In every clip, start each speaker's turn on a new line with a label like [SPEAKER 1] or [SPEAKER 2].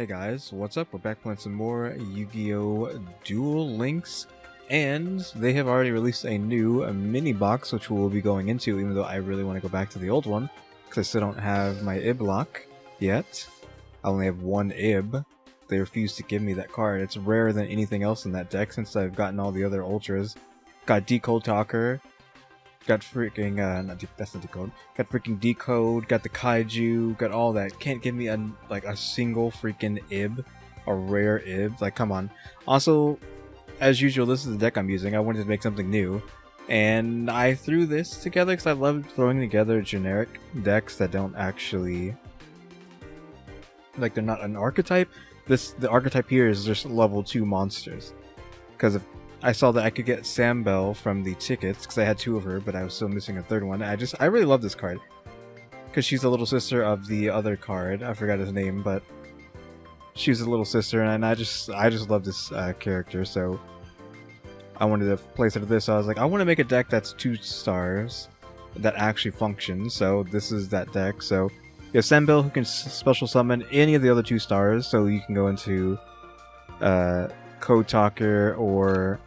[SPEAKER 1] Hey guys, what's up? We're back playing some more Yu-Gi-Oh! Duel Links, and they have already released a new mini box, which we'll be going into, even though I really want to go back to the old one, because I still don't have my IB lock yet. I only have one IB. They refuse to give me that card. It's rarer than anything else in that deck since I've gotten all the other Ultras. Got Decode Talker, got freaking, that's not Decode. Got freaking Decode, got the Kaiju, got all that. Can't give me a single freaking IB, a rare IB. Like, come on. Also, as usual, this is the deck I'm using. I wanted to make something new. And I threw this together because I love throwing together generic decks that don't actually... like, they're not an archetype. The archetype here is just level 2 monsters. Because if I saw that I could get Sam Bell from the tickets, because I had 2 of her, but I was still missing a 3rd one. I really love this card. Because she's the little sister of the other card. I forgot his name, but she's a little sister, and I just love this character, so I wanted to place it at this. So I was like, I want to make a deck that's 2 stars that actually functions, so this is that deck. So you have Sam Bell, who can special summon any of the other 2 stars, so you can go into Code Talker or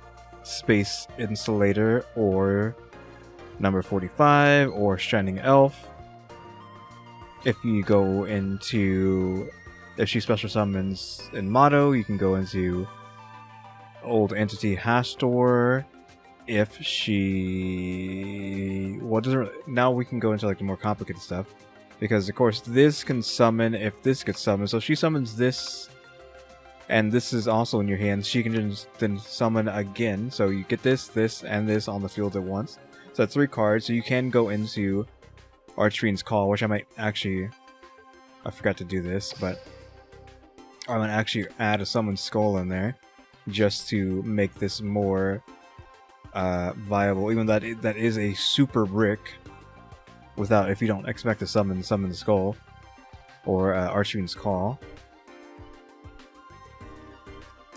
[SPEAKER 1] Space Insulator or number 45 or Shining Elf. If you go into, if she special summons in Motto, you can go into Old Entity Hastor. If she, now we can go into like the more complicated stuff, because of course this can summon if this gets summoned. So if she summons this, and this is also in your hands, she can then summon again. So you get this, and this on the field at once. So that's 3 cards. So you can go into Archfiend's Call, which I might actually... I forgot to do this, but I'm going to actually add a Summon Skull in there just to make this more viable. Even though that is a super brick without, if you don't expect to summon the Skull or Archfiend's Call.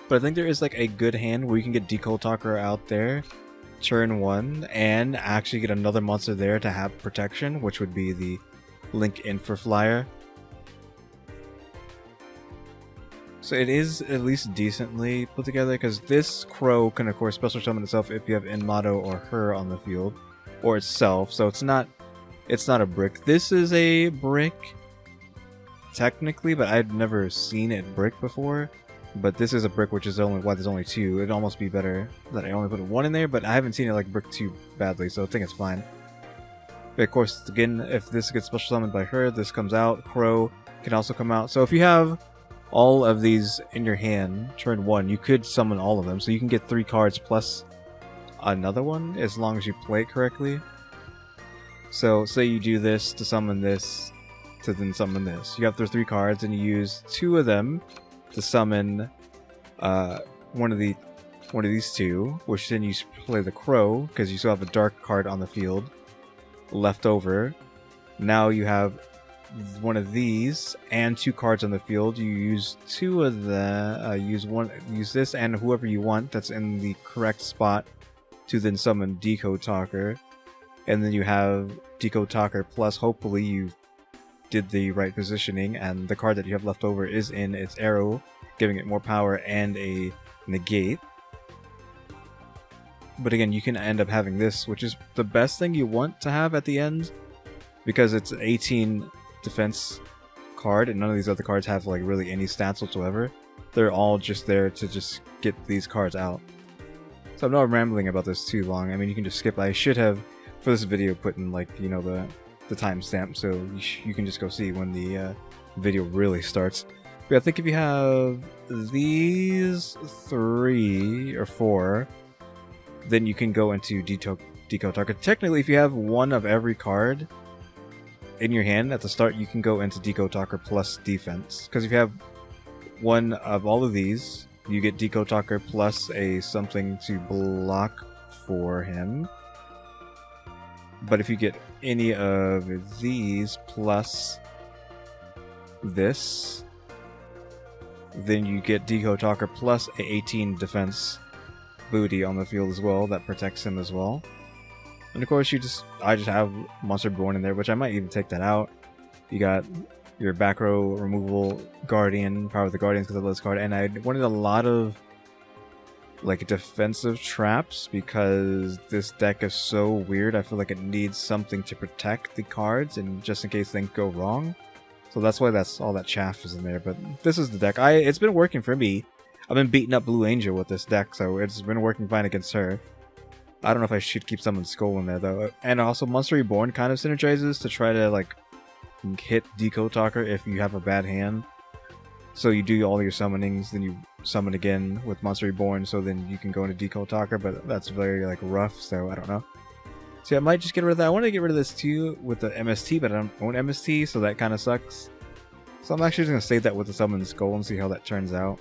[SPEAKER 1] But I think there is like a good hand where you can get Decode Talker out there turn 1 and actually get another monster there to have protection, which would be the Link Infra Flyer. So it is at least decently put together, because this Crow can of course special summon itself if you have Motto or her on the field, or itself. So it's not a brick. This is a brick technically, but I'd never seen it brick before. But this is a brick, which is only why there's only 2. It'd almost be better that I only put 1 in there, but I haven't seen it like brick too badly, so I think it's fine. But of course, again, if this gets special summoned by her, this comes out. Crow can also come out. So if you have all of these in your hand, turn 1, you could summon all of them. So you can get 3 cards plus another one, as long as you play it correctly. So say you do this to summon this, to then summon this. You have the 3 cards, and you use 2 of them to summon one of these 2, which then you play the Crow, because you still have a dark card on the field left over. Now you have one of these and 2 cards on the field. You use 2 of the use this and whoever you want that's in the correct spot to then summon Decode Talker, and then you have Decode Talker plus, hopefully you did the right positioning, and the card that you have left over is in its arrow, giving it more power and a negate. But again, you can end up having this, which is the best thing you want to have at the end, because it's an 18 defense card, and none of these other cards have like really any stats whatsoever. They're all just there to just get these cards out. So I'm not rambling about this too long. I mean, you can just skip. I should have, for this video, put in like, you know, the timestamp, so you can just go see when the video really starts. But I think if you have these 3 or 4, then you can go into Decode Talker. Technically, if you have 1 of every card in your hand at the start, you can go into Decode Talker plus defense. Because if you have 1 of all of these, you get Decode Talker plus a something to block for him. But if you get any of these plus this, then you get Decode Talker plus a 18 defense booty on the field as well that protects him as well. And of course, I just have Monster Born in there, which I might even take that out. You got your back row removal guardian, power of the guardians because of this card, and I wanted a lot of like defensive traps because this deck is so weird. I feel like it needs something to protect the cards and just in case things go wrong. So that's why that's all that chaff is in there. But this is the deck. It's been working for me. I've been beating up Blue Angel with this deck, so it's been working fine against her. I don't know if I should keep Summon Skull in there though. And also Monster Reborn kind of synergizes to try to like hit Decode Talker if you have a bad hand. So you do all your summonings, then you summon again with Monster Reborn, so then you can go into Decode Talker, but that's very like rough, so I don't know. So yeah, I might just get rid of that. I want to get rid of this too with the MST, but I don't own MST, so that kind of sucks. So I'm actually just going to save that with the Summon Skull and see how that turns out.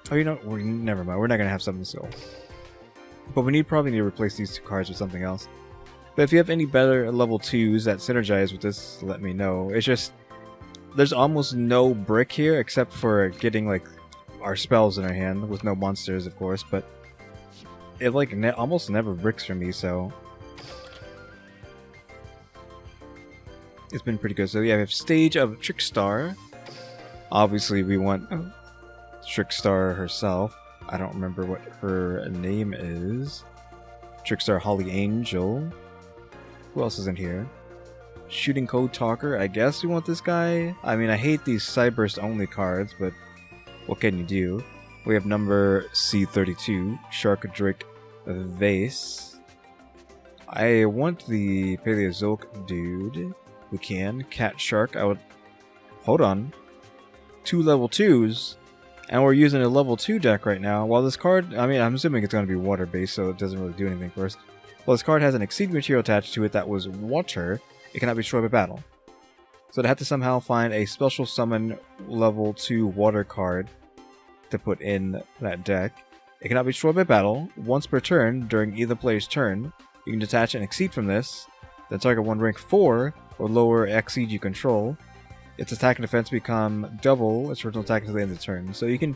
[SPEAKER 1] Oh, you know, never mind. We're not going to have Summon Skull. But we probably need to replace these two cards with something else. But if you have any better level 2s that synergize with this, let me know. It's just there's almost no brick here except for getting like our spells in our hand with no monsters, of course, but it like almost never bricks for me, so it's been pretty good. So yeah, we have Stage of Trickstar. Obviously we want Trickstar herself. I don't remember what her name is. Trickstar Holly Angel. Who else is in here? Shooting Code Talker. I guess we want this guy. I mean, I hate these Cyburst only cards, but what can you do? We have number C32, Shark Drake Vase. I want the Paleozoic dude. We can. Cat Shark. I would. Hold on. 2 level 2s. And we're using a level 2 deck right now. While this card, I mean, I'm assuming it's going to be water based, so it doesn't really do anything for us. Well, this card has an Exceed material attached to it that was water. It cannot be destroyed by battle. So I had to somehow find a special summon level 2 water card to put in that deck. It cannot be destroyed by battle. Once per turn, during either player's turn, you can detach an Exceed from this, then target one rank 4 or lower Exceed you control. Its attack and defense become double its original attack until the end of the turn. So you can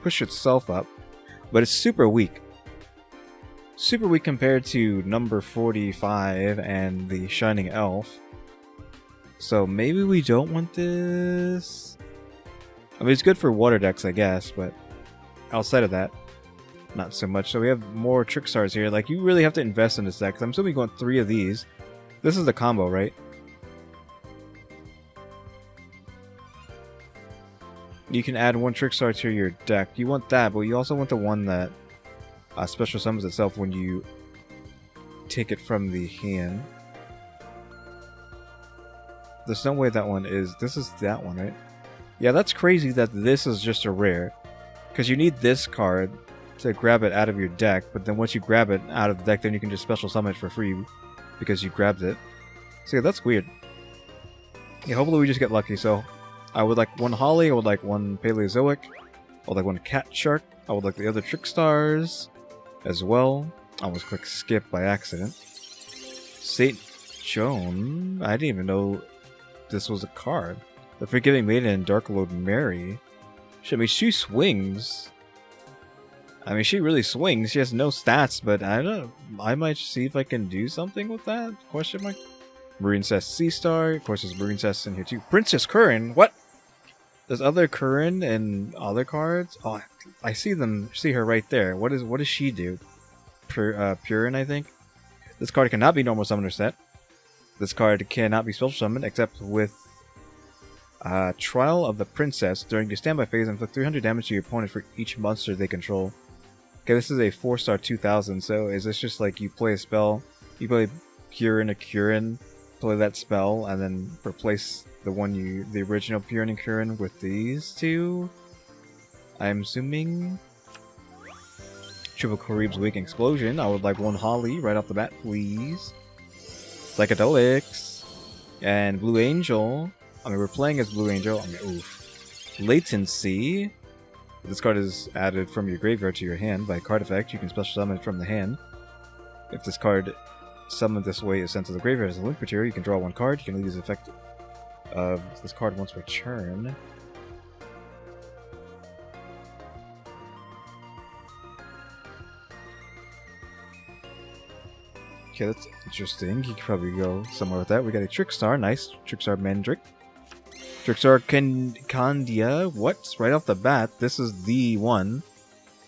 [SPEAKER 1] push itself up, but it's super weak. Super weak compared to number 45 and the Shining Elf. So maybe we don't want this. I mean, it's good for water decks, I guess, but outside of that, not so much. So we have more Trickstars here. Like, you really have to invest in this deck. I'm assuming you want 3 of these. This is the combo, right? You can add 1 Trickstar to your deck. You want that, but you also want the one that special summons itself when you take it from the hand. There's no way that one is... This is that one, right? Yeah, that's crazy that this is just a rare. Because you need this card to grab it out of your deck, but then once you grab it out of the deck, then you can just special summon it for free because you grabbed it. So yeah, that's weird. Yeah, hopefully we just get lucky. So I would like 1 Holly, I would like 1 Paleozoic, I would like 1 Cat Shark, I would like the other Trickstars as well. I almost clicked skip by accident. Saint Joan, I didn't even know this was a card. The Forgiving Maiden and Dark Lord Mary. I mean, she swings. I mean, she really swings. She has no stats, but I don't know. I might see if I can do something with that. Question mark. Marine Cess Sea Star. Of course, there's Marine Cess in here too. Princess Curran. What? There's other Curran and other cards. Oh, I see them. See her right there. What does she do? Purin, I think. This card cannot be normal summoner set. This card cannot be special summoned except with Trial of the Princess. During your standby phase, inflict 300 damage to your opponent for each monster they control. Okay, this is a 4-star 2000, so is this just like you play a spell, you play Purin, a Curran, play that spell, and then replace the original Purin and Curran with these two? I'm assuming. Triple Carib's Weak Explosion. I would like 1 Holly right off the bat, please. Psychedelics. And Blue Angel. I mean, we're playing as Blue Angel. I mean, oof. Latency. This card is added from your graveyard to your hand by card effect. You can special summon it from the hand. If this card summoned this way is sent to the graveyard as a link material, you can draw 1 card. You can lose the effect of this card once per turn. Okay, that's interesting. He could probably go somewhere with that. We got a Trickstar. Nice. Trickstar Mandrick. Trickstar Candia. What? Right off the bat, this is the one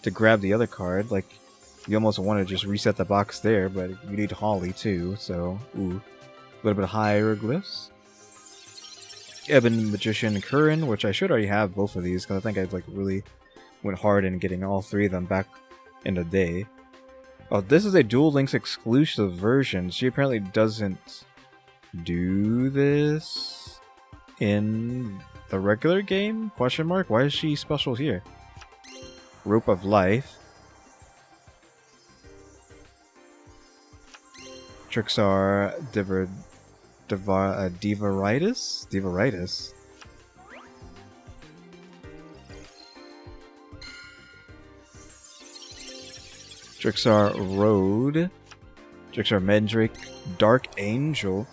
[SPEAKER 1] to grab the other card. Like, you almost want to just reset the box there, but you need Holly too, so, ooh. A little bit of hieroglyphs. Ebon Magician Curran, which I should already have both of these, because I think I like really went hard in getting all three of them back in the day. Oh, this is a Duel Links exclusive version. She apparently doesn't do this in the regular game? Question mark? Why is she special here? Rope of Life. Trickstar Divaritis? Divaritis? Trickstar Road. Trickstar Mendrick. Dark Angel.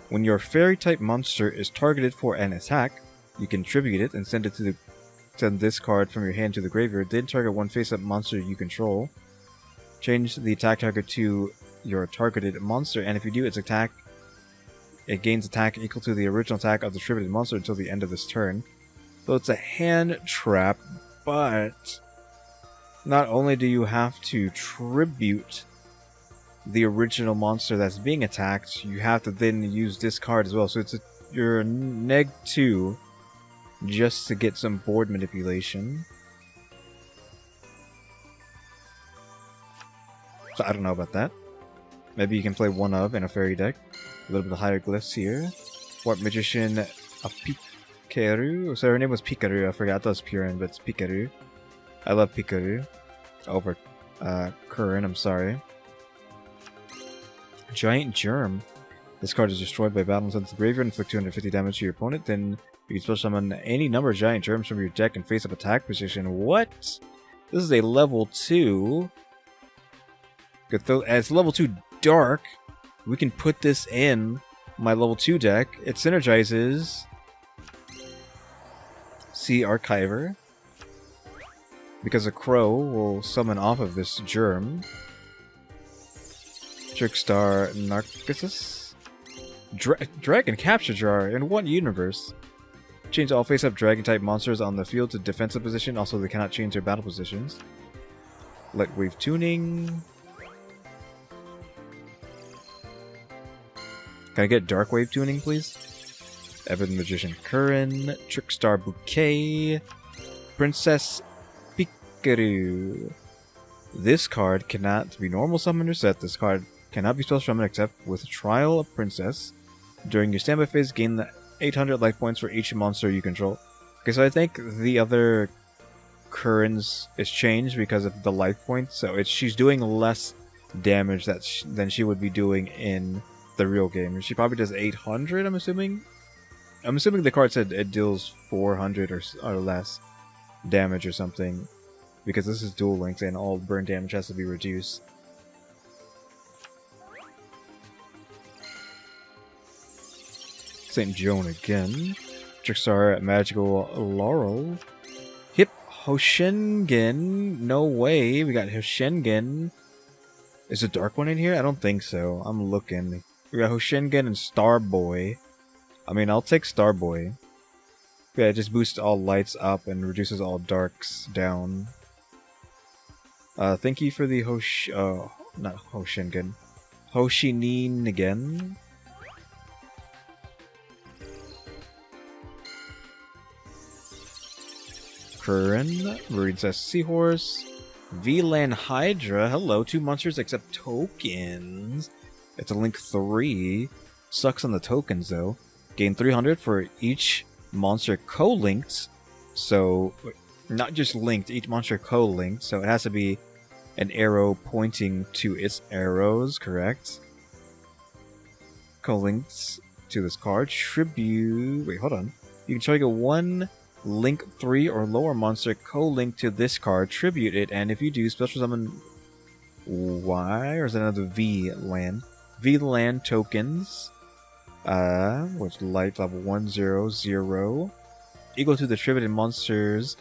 [SPEAKER 1] When your fairy-type monster is targeted for an attack, you can tribute it and send this card from your hand to the graveyard, then target one face-up monster you control. Change the attack target to your targeted monster, and if you do, it gains attack equal to the original attack of the tributed monster until the end of this turn. So it's a hand trap, but not only do you have to tribute the original monster that's being attacked, you have to then use this card as well. So it's your -2 just to get some board manipulation. So I don't know about that. Maybe you can play one of in a fairy deck. A little bit of hieroglyphs here. What Magician? A Pikaru? So her name was Pikaru. I forgot. I thought it was Purin, but it's Pikaru. I love Pikaru. Over Curran, I'm sorry. Giant Germ. This card is destroyed by battle and sent to the graveyard, inflict 250 damage to your opponent. Then you can special summon any number of Giant Germs from your deck and face up attack position. What? This is a level 2. It's level 2 Dark. We can put this in my level 2 deck. It synergizes. See Archiver. Because a crow will summon off of this germ. Trickstar Narcissus. Dragon Capture Jar. In what universe? Change all face-up dragon-type monsters on the field to defensive position. Also, they cannot change their battle positions. Light Wave Tuning. Can I get Dark Wave Tuning, please? Ebon Magician Curran. Trickstar Bouquet. Princess Pikaru. This card cannot be normal summoned or set. This card cannot be special summoned except with Trial of Princess. During your standby phase, gain the 800 life points for each monster you control. Okay, so I think the other Currans is changed because of the life points. So she's doing less damage than she would be doing in the real game. She probably does 800, I'm assuming. I'm assuming the card said it deals 400 or less damage or something. Because this is Duel Links and all burn damage has to be reduced. St. Joan again. Trickstar Magical Laurel. Hip Hoshengen. No way. We got Hoshengen. Is a dark one in here? I don't think so. I'm looking. We got Hoshengen and Starboy. I mean, I'll take Starboy. Yeah, it just boosts all lights up and reduces all darks down. Thank you for the not Hoshengen. Hoshinin again. Curran, Princess Seahorse, VLAN Hydra. Hello, 2 monsters accept tokens. It's a link 3. Sucks on the tokens though. Gain 300 for each monster co-linked. So, not just linked, each monster co-linked. So it has to be an arrow pointing to its arrows, correct? Co-linked to this card. Tribute. Wait, hold on. You can target one link 3 or lower monster co-linked to this card, tribute it, and if you do, special summon Y, or is it another VLAN? VLAN tokens, which light level 100, equal to the tributed monster's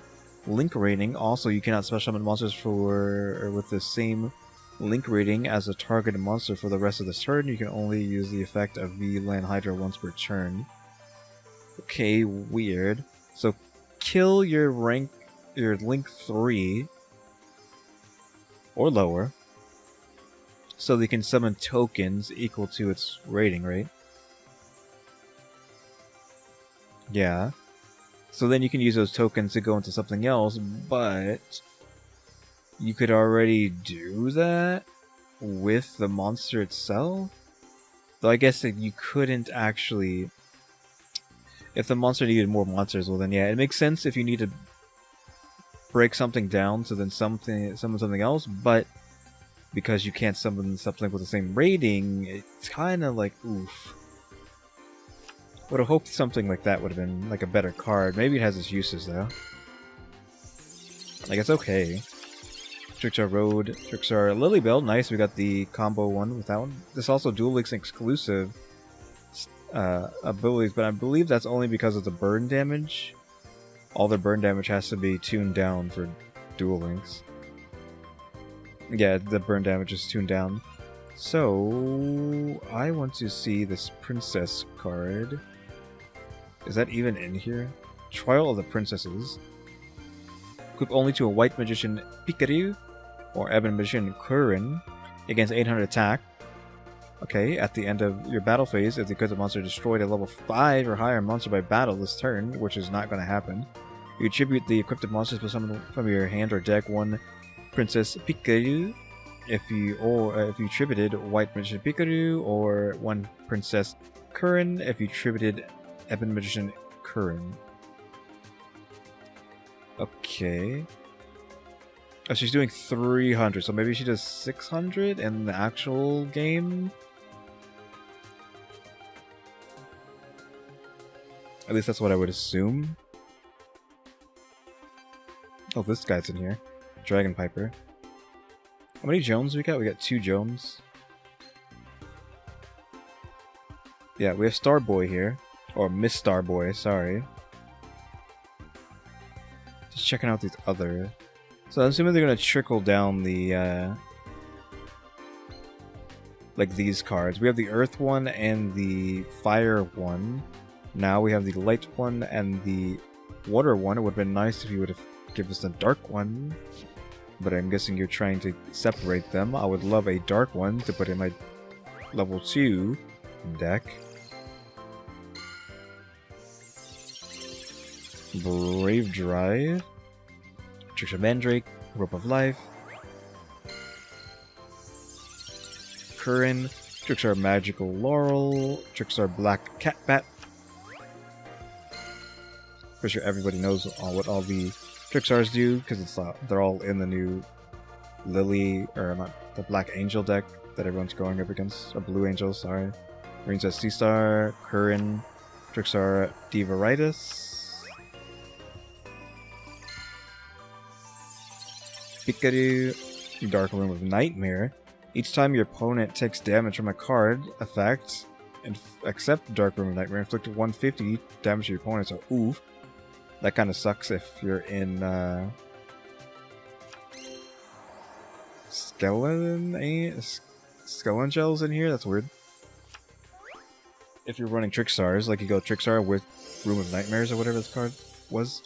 [SPEAKER 1] link rating. Also, you cannot special summon monsters with the same Link rating as a targeted monster for the rest of this turn. You can only use the effect of V-Land Hydra once per turn. Okay, weird. So kill your Link 3 or lower, so they can summon tokens equal to its rating, right? Yeah. So then you can use those tokens to go into something else, but you could already do that with the monster itself? Though I guess that you couldn't actually... If the monster needed more monsters, well then yeah, it makes sense if you need to break something down to then summon something else, but because you can't summon something with the same rating, it's kind of like, oof. Would have hoped something like that would have been like a better card. Maybe it has its uses though. Like, it's okay. Trickstar Road, Trickstar Lilybell, nice. We got the combo one with that one. This also Duel Links exclusive abilities, but I believe that's only because of the burn damage. All the burn damage has to be tuned down for Duel Links. Yeah, the burn damage is tuned down. So, I want to see this Princess card. Is that even in here? Trial of the Princesses. Equip only to a White Magician Pikachu or Ebon Magician Kurin against 800 attack. Okay, at the end of your battle phase, if the equipped monster destroyed a level 5 or higher monster by battle this turn, which is not going to happen, you attribute the equipped monsters to summon from your hand or deck one Princess Pikachu. If you attributed White Magician Pikachu, or one Princess Kurin if you attributed Ebon Magician Kurin. Okay. Oh, she's doing 300, so maybe she does 600 in the actual game? At least that's what I would assume. Oh, this guy's in here. Dragon Piper. How many Jones we got? We got 2 Jones. Yeah, we have Starboy here. Or Miss Starboy, sorry. Just checking out these other... So I'm assuming they're going to trickle down the... like these cards. We have the Earth one and the Fire one. Now we have the Light one and the Water one. It would have been nice if you would have given us the Dark one. But I'm guessing you're trying to separate them. I would love a Dark one to put in my level 2 deck. Brave Drive. Trickstar Mandrake. Rope of Life. Kurin. Trickstar Magical Laurel. Trickstar Black Catbat. Pretty sure everybody knows what all the Trickstars do, because they're all in the new Lily, or not, the Black Angel deck that everyone's going up against. Or Blue Angel, sorry. Princess Seastar, Kurin, Trickstar Divaritis, Pikachu, Dark Room of Nightmare. Each time your opponent takes damage from a card effect, except Dark Room of Nightmare, inflict 150 damage to your opponent, so oof. That kind of sucks if you're in skeleton shells in here. That's weird. If you're running Trickstars, like you go Trickstar with Room of Nightmares or whatever this card was.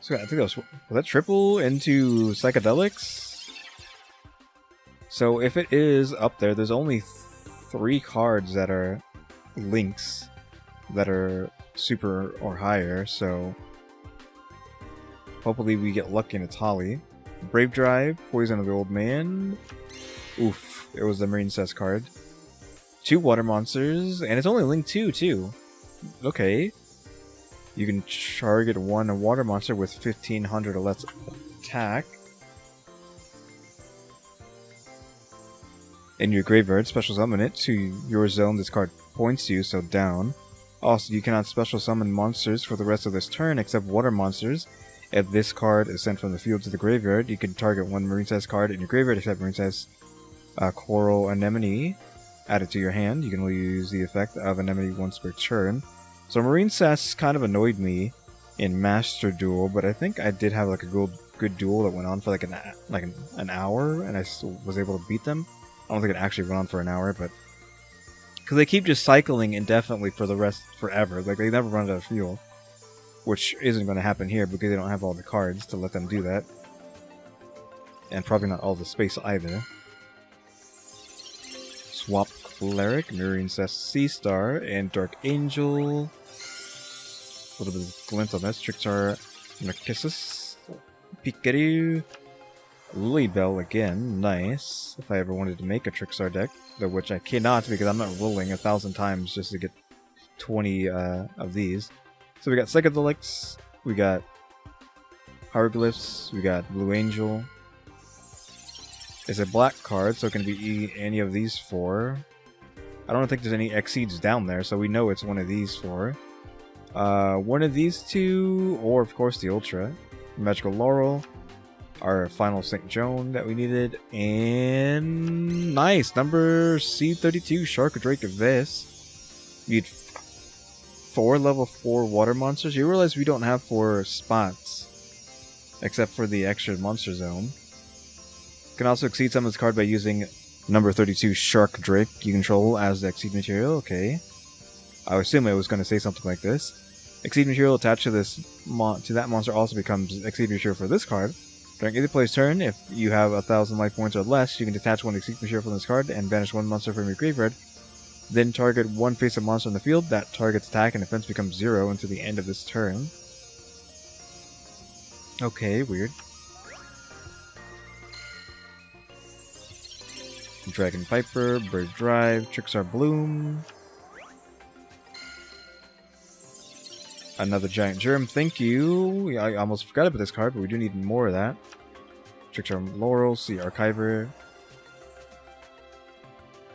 [SPEAKER 1] So I think was that triple into Psychedelics? So if it is up there, there's only 3 cards that are links that are super or higher, so hopefully we get lucky in a Tali. Brave Drive, Poison of the Old Man. Oof, it was the Marine Cess card. 2 water monsters, and it's only Link 2 too. Okay. You can target 1 water monster with 1500 or less attack. In your graveyard, special summon it to your zone this card points to, so down. Also, you cannot special summon monsters for the rest of this turn except water monsters. If this card is sent from the field to the graveyard, you can target 1 Marine Cess card in your graveyard except Marine Cess Coral Anemone. Add it to your hand. You can only use the effect of Anemone once per turn. So Marine Cess kind of annoyed me in Master Duel, but I think I did have like a good duel that went on for like an hour, and I still was able to beat them. I don't think it actually went on for an hour, but because they keep just cycling indefinitely for the rest forever, like they never run out of fuel, which isn't going to happen here because they don't have all the cards to let them do that, and probably not all the space either. Swap Cleric, Mirroring Cess Sea Star, and Dark Angel. A little bit of glint on this. Trickstar, Narcissus, Pikachu, Lilybell again. Nice. If I ever wanted to make a Trickstar deck, though which I cannot because I'm not rolling 1,000 times just to get 20 of these. So we got Psychedelics, we got Hieroglyphs, we got Blue Angel. It's a black card, so it can be any of these four. I don't think there's any Exceeds down there, so we know it's one of these four. One of these two, or of course the Ultra. Magical Laurel, our final St. Joan that we needed, and nice, number C32, Shark-Drake Abyss. We need 4 level 4 water monsters. You realize we don't have 4 spots, except for the extra monster zone. Can also exceed someone's card by using number 32 Shark-Drake you control as the exceed material. Okay. I assume I was going to say something like this. Exceed material attached to that monster also becomes exceed material for this card. During either player's turn, if you have 1,000 life points or less, you can detach 1 exceed material from this card and banish 1 monster from your graveyard. Then target 1 face-up monster in the field. That target's attack and defense becomes 0 until the end of this turn. Okay, weird. Dragon Piper, Bird Drive, Trickstar Bloom. Another Giant Germ, thank you. I almost forgot about this card, but we do need more of that. Trickstar Laurel, Sea Archiver.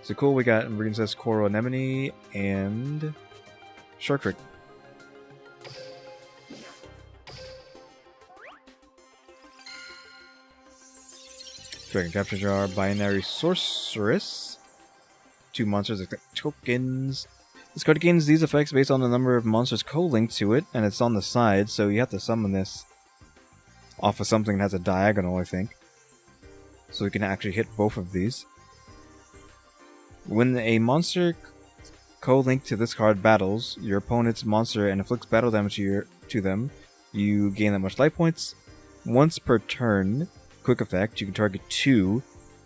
[SPEAKER 1] So cool, we got Princess Coral Anemone and Shark-Drake. Dragon Capture Jar, Binary Sorceress. 2 monsters, tokens. This card gains these effects based on the number of monsters co-linked to it, and it's on the side, so you have to summon this off of something that has a diagonal, I think. So we can actually hit both of these. When a monster co-linked to this card battles your opponent's monster and inflicts battle damage to them, you gain that much life points. Once per turn, quick effect, you can target 2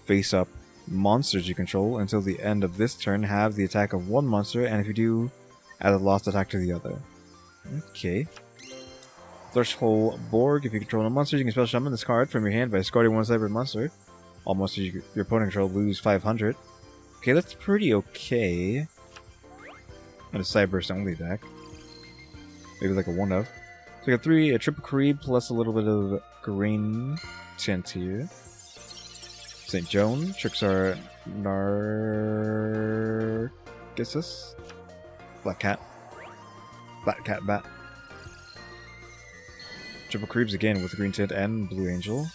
[SPEAKER 1] face-up monsters you control until the end of this turn, have the attack of 1 monster, and if you do, add a lost attack to the other. Okay. Threshold Borg, if you control no monsters, you can special summon this card from your hand by discarding 1 cyber monster. All monsters your opponent control lose 500. Okay, that's pretty okay. And a Cyberburst only deck. Maybe like a 1-of. So we got 3, a triple creep plus a little bit of green tint here. St. Joan, Trickstar Narcissus, Black Cat Bat. Triple creeps again with green tint and Blue Angel.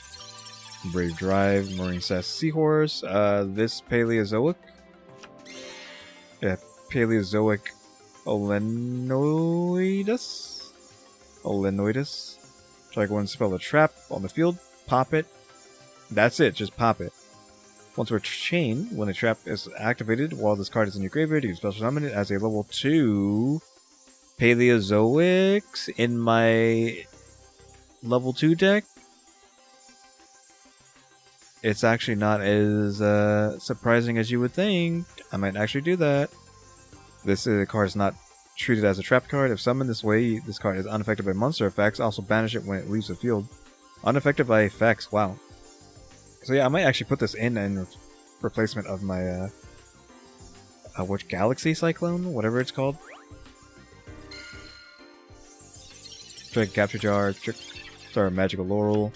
[SPEAKER 1] Brave Drive, Marine Cess Seahorse. This Paleozoic. Yeah, Paleozoic Olenoidus. Try to go and spell a trap on the field. Pop it. That's it, just pop it. Once we're chained, when a trap is activated while this card is in your graveyard, you can special summon it as a level 2 Paleozoics in my level 2 deck. It's actually not as surprising as you would think. I might actually do that. This card is not treated as a trap card. If summoned this way, this card is unaffected by monster effects. Also banish it when it leaves the field. Unaffected by effects, wow. So yeah, I might actually put this in replacement of my which Galaxy Cyclone, whatever it's called. Dragon Capture Jar, Trickstar Magical Laurel,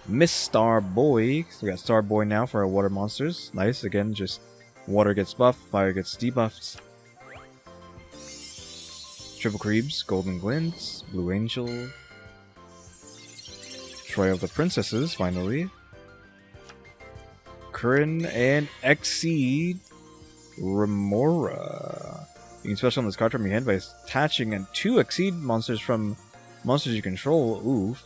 [SPEAKER 1] Miss Star Boy. So we got Star Boy now for our water monsters. Nice, again, just water gets buffed, fire gets debuffed. Triple Creeps, Golden Glint, Blue Angel. Trial of the Princesses, finally. Curran and Exceed Remora. You can special on this card from your hand by attaching 2 Exceed monsters from monsters you control. Oof.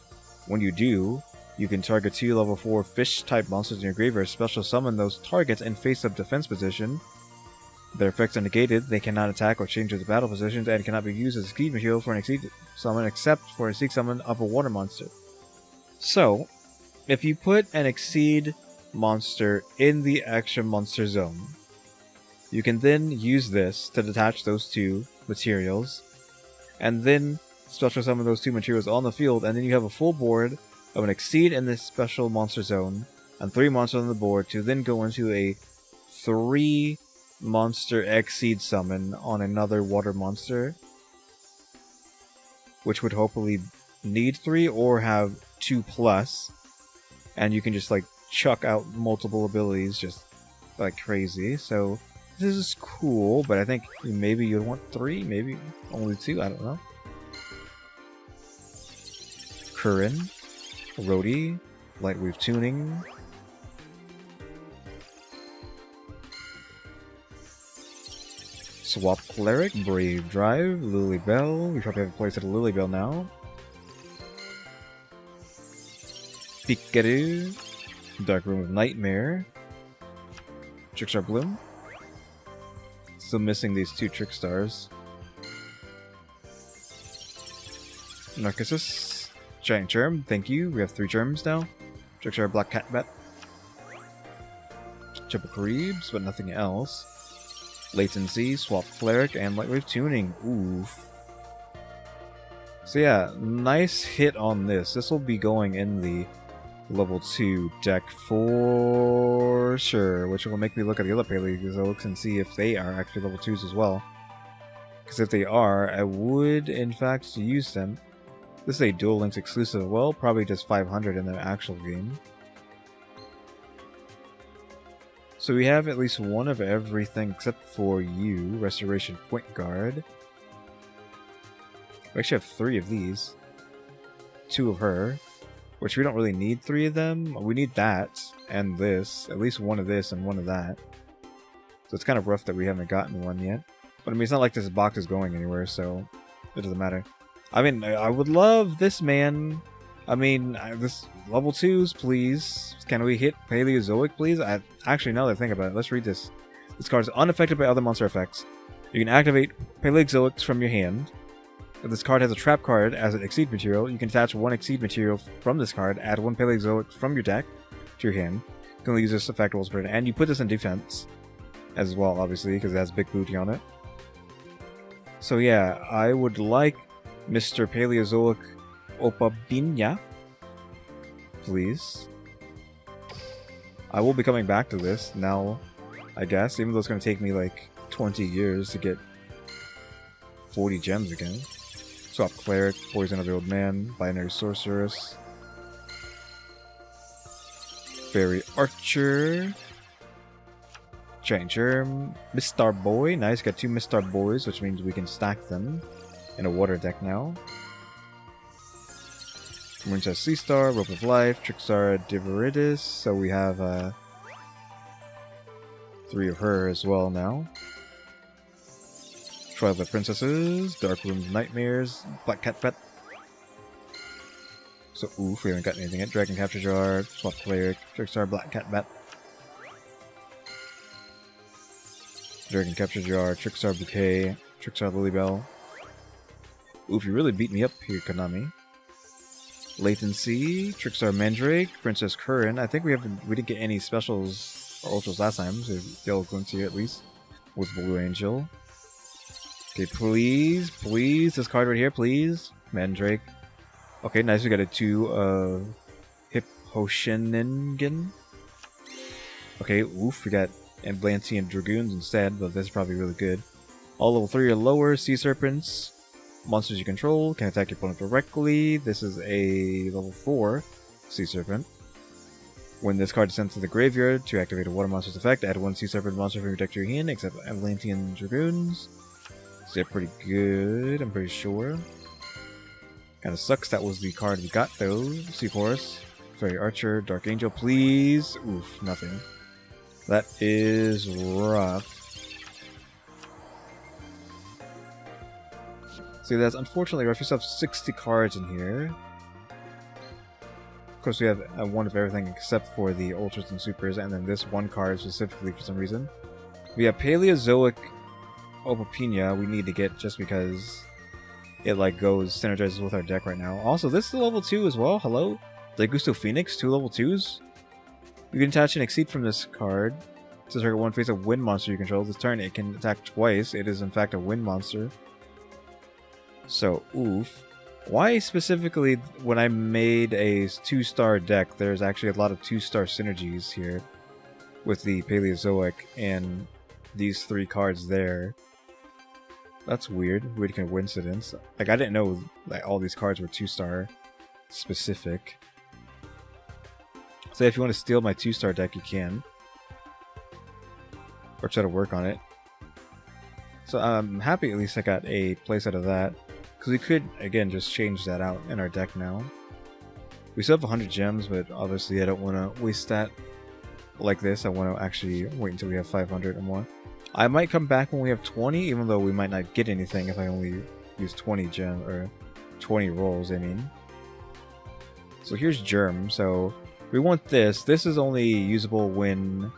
[SPEAKER 1] When you do, You can target 2 level 4 fish-type monsters in your graveyard, special summon those targets in face-up defense position. Their effects are negated, they cannot attack or change their battle positions, and cannot be used as Exceed material for an Exceed summon except for a Seek summon of a water monster. So, if you put an Exceed monster in the action monster zone, you can then use this to detach those 2 materials, and then special summon those 2 materials on the field, and then you have a full board of an Exceed in this special monster zone, and 3 monsters on the board to then go into a 3 monster Exceed summon on another water monster, which would hopefully need 3 or have 2+, and you can just like chuck out multiple abilities just like crazy. So this is cool, but I think maybe you'd want 3, maybe only 2, I don't know. Curran, Rhodey, Lightwave Tuning, Swap Cleric, Brave Drive, Lily Bell. We probably have a place at a Lily Bell now. Pikachu, Dark Room of Nightmare, Trickstar Bloom. Still missing these 2 Trickstars. Narcissus, Giant Germ, thank you. We have 3 germs now. Trickstar Black Cat Bat. Triple Creeps, but nothing else. Latency, Swap Cleric, and Lightwave Tuning. Oof. So yeah, nice hit on this. This will be going in the level 2 deck for sure, which will make me look at the other Paleozoics and see if they are actually level 2s as well. Because if they are, I would in fact use them. This is a Duel Links exclusive. Well, probably just 500 in the actual game. So we have at least one of everything except for you, Restoration Point Guard. We actually have 3 of these. 2 of her, which we don't really need 3 of them. We need that, and this. At least 1 of this and 1 of that. So it's kind of rough that we haven't gotten 1 yet. But I mean, it's not like this box is going anywhere, so it doesn't matter. I mean, I would love this, man. I mean, this level 2s, please. Can we hit Paleozoic, please? Actually, now that I think about it, let's read this. This card is unaffected by other monster effects. You can activate Paleozoics from your hand. If this card has a trap card as an Exceed material, you can attach 1 Exceed material from this card, add 1 Paleozoic from your deck to your hand. You can only use this effect once per turn, and you put this in defense as well, obviously, because it has big booty on it. So yeah, I would like Mr. Paleozoic Opabinya, please. I will be coming back to this now, I guess, even though it's going to take me like 20 years to get 40 gems again. Swap Cleric, Poison of the Old Man, Binary Sorceress, Fairy Archer, Giant Germ, Mistar Boy. Nice, got 2 Mistar Boys, which means we can stack them in a water deck now. Princess Sea Star, Rope of Life, Trickstar Diviritis. So we have 3 of her as well now. Twilight Princesses, Dark Room's Nightmares, Black Cat Pet. So oof, we haven't got anything yet. Dragon Capture Jar, Swap Cleric, Trickstar Black Cat Bat. Dragon Capture Jar, Trickstar Bouquet, Trickstar Lilybell. Oof, you really beat me up here, Konami. Latency, Trickstar Mandrake, Princess Curran. I think we didn't get any specials or ultras last time, so Yellow Glimpse here at least. With Blue Angel. Okay, please, this card right here, please. Mandrake. Okay, nice, we got a 2 Hipposhinen. Okay, oof, we got Atlantean Dragoons instead, but this is probably really good. All level 3 or lower, Sea Serpents. Monsters you control can attack your opponent directly. This is a level 4 Sea Serpent. When this card is sent to the graveyard to activate a water monster's effect, add 1 Sea Serpent monster from your deck to your hand, except Atlantean Dragoons. So they're pretty good, I'm pretty sure. Kinda sucks that was the card we got though. Seahorse, Fairy Archer, Dark Angel, please. Oof, nothing. That is rough. See, that's unfortunately rough. You still have 60 cards in here. Of course, we have one of everything except for the Ultras and Supers, and then this one card specifically for some reason. We have Paleozoic Opopina we need to get just because it like synergizes with our deck right now. Also, this is a level 2 as well. Hello? Daigusto Phoenix, 2 level 2s. You can attach an Exceed from this card to target one face of wind monster you control. This turn it can attack twice. It is in fact a wind monster. So, oof. Why specifically when I made a 2-star deck, there's actually a lot of 2-star synergies here with the Paleozoic and these 3 cards there. That's weird. Weird coincidence. Like, I didn't know that all these cards were 2-star specific. So if you want to steal my 2-star deck, you can. Or try to work on it. So I'm happy at least I got a place out of that. Because we could, again, just change that out in our deck now. We still have 100 gems, but obviously I don't want to waste that like this. I want to actually wait until we have 500 or more. I might come back when we have 20, even though we might not get anything if I only use 20 gem or 20 rolls, I mean. So here's Germ. So we want this. This is only usable when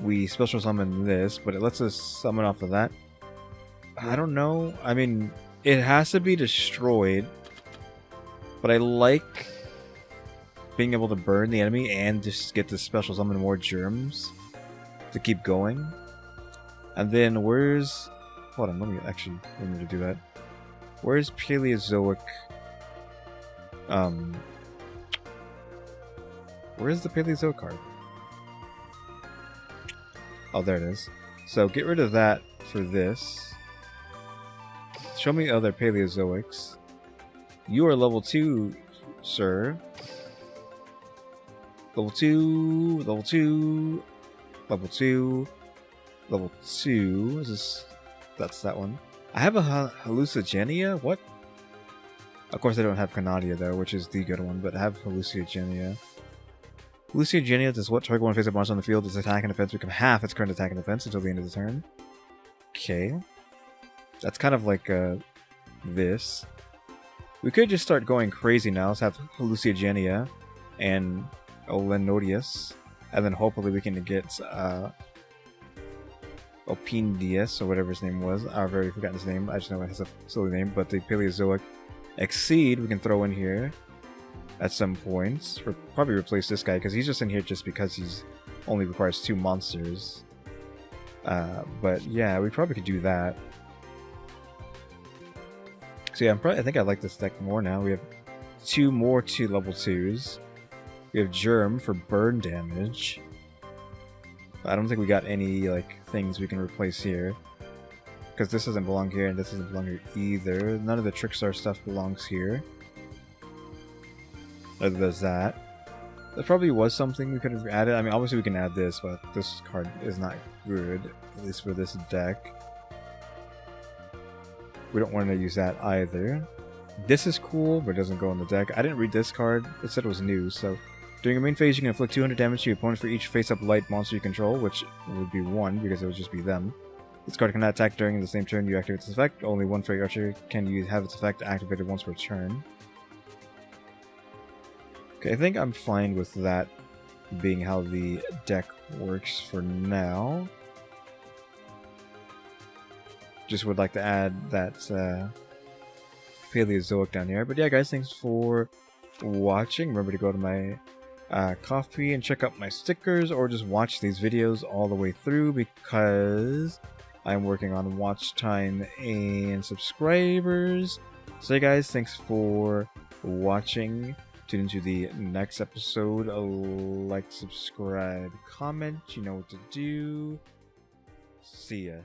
[SPEAKER 1] we special summon this, but it lets us summon off of that. I don't know. I mean, it has to be destroyed, but I like being able to burn the enemy and just get to special summon more germs to keep going. And then where's... Hold on, let me actually remember to do that. Where's Paleozoic? Where's the Paleozoic card? Oh, there it is. So get rid of that for this. Show me other Paleozoics. You are level 2, sir. Level 2, level 2, level 2, level 2. Is this... That's that one. I have a Hallucigenia? What? Of course I don't have Canadia though, which is the good one, but I have Hallucigenia. Hallucigenia does what? Target one face-up monster on the field. Its attack and defense become half its current attack and defense until the end of the turn. Okay. That's kind of like this. We could just start going crazy now. Let's have Hallucigenia and Olenodius. And then hopefully we can get Opindius, or whatever his name was. I've already forgotten his name. I just know it has a silly name. But the Paleozoic Exceed we can throw in here at some points. Probably replace this guy because he's just in here just because he's only requires 2 monsters. But yeah, we probably could do that. So yeah, I think I like this deck more now. We have 2 more 2 level 2s. We have Germ for burn damage. I don't think we got any like things we can replace here. Because this doesn't belong here and this doesn't belong here either. None of the Trickstar stuff belongs here. Other than that. There probably was something we could have added. I mean, obviously we can add this, but this card is not good. At least for this deck. We don't want to use that either. This is cool, but it doesn't go in the deck. I didn't read this card. It said it was new, so... During your main phase, you can inflict 200 damage to your opponent for each face-up light monster you control, which would be 1, because it would just be them. This card cannot attack during the same turn you activate this effect. Only one Fairy Archer can have its effect activated once per turn. Okay, I think I'm fine with that being how the deck works for now. Just would like to add that Paleozoic down here. But yeah, guys, thanks for watching. Remember to go to my Kofi and check out my stickers, or just watch these videos all the way through because I'm working on watch time and subscribers. So yeah, guys, thanks for watching. Tune into the next episode. Like, subscribe, comment. You know what to do. See ya.